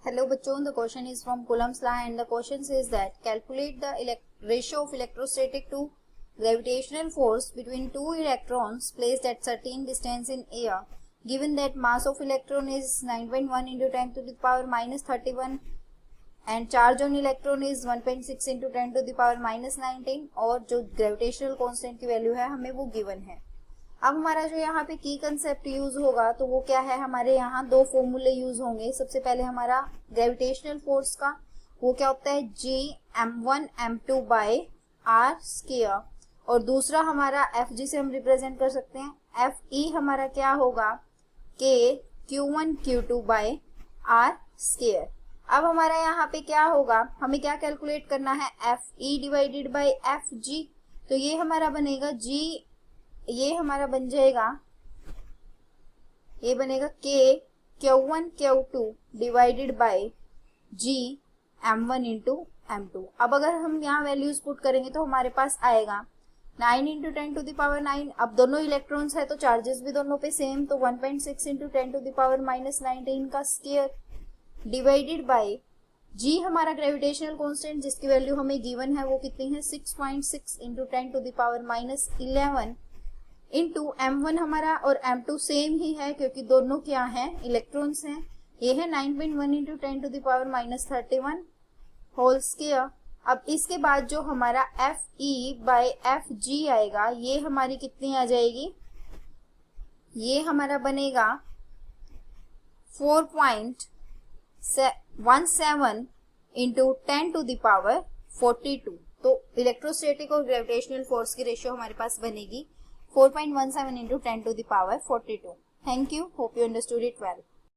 Hello bachon, the question is from Coulomb's law and the question says that calculate the ratio of electrostatic to gravitational force between two electrons placed at certain distance in air. Given that mass of electron is 9.1 into 10 to the power minus 31 and charge on electron is 1.6 into 10 to the power minus 19 और जो gravitational constant की value है हमें वो given है। अब हमारा जो यहाँ पे की कंसेप्ट यूज होगा तो वो क्या है, हमारे यहाँ दो फॉर्मूले यूज होंगे। सबसे पहले हमारा ग्रेविटेशनल फोर्स का वो क्या होता है Gm1m2 बाय आर स्क्वायर, और दूसरा हमारा Fg से हम रिप्रेजेंट कर सकते हैं Fe हमारा क्या होगा Q1Q2 बाय आर स्क्वायर। अब हमारा यहाँ पे क्या होगा, हमें क्या कैलकुलेट करना है Fe डिवाइडेड बाय Fg, तो ये हमारा बनेगा ये हमारा बन जाएगा, ये बनेगा Q1Q2 divided by Gm1 into m2। अब अगर हम यहाँ वैल्यूज पुट करेंगे तो हमारे पास आएगा 9 इंटू 10 टू द पावर 9। अब दोनों इलेक्ट्रॉन्स है तो चार्जेस भी दोनों पे सेम, तो 1.6 into 10 to the power minus 19 का स्क्वायर डिवाइडेड बाय G हमारा ग्रेविटेशनल कांस्टेंट जिसकी वैल्यू हमें गिवन है वो कितनी है 6.6 into 10 to the power minus 11 into m1 हमारा और m2 सेम ही है क्योंकि दोनों क्या हैं इलेक्ट्रॉन्स हैं। ये है 9.1 into 10 to the power minus 31 whole square. अब इसके बाद जो हमारा Fe बाय Fg आएगा ये हमारी कितनी आ जाएगी, ये हमारा बनेगा 4.17 इंटू 10 टू द पावर 42। तो इलेक्ट्रोस्टैटिक और ग्रेविटेशनल फोर्स की रेशियो हमारे पास बनेगी 4.17 into 10 to the power 42. Thank you. Hope you understood it well.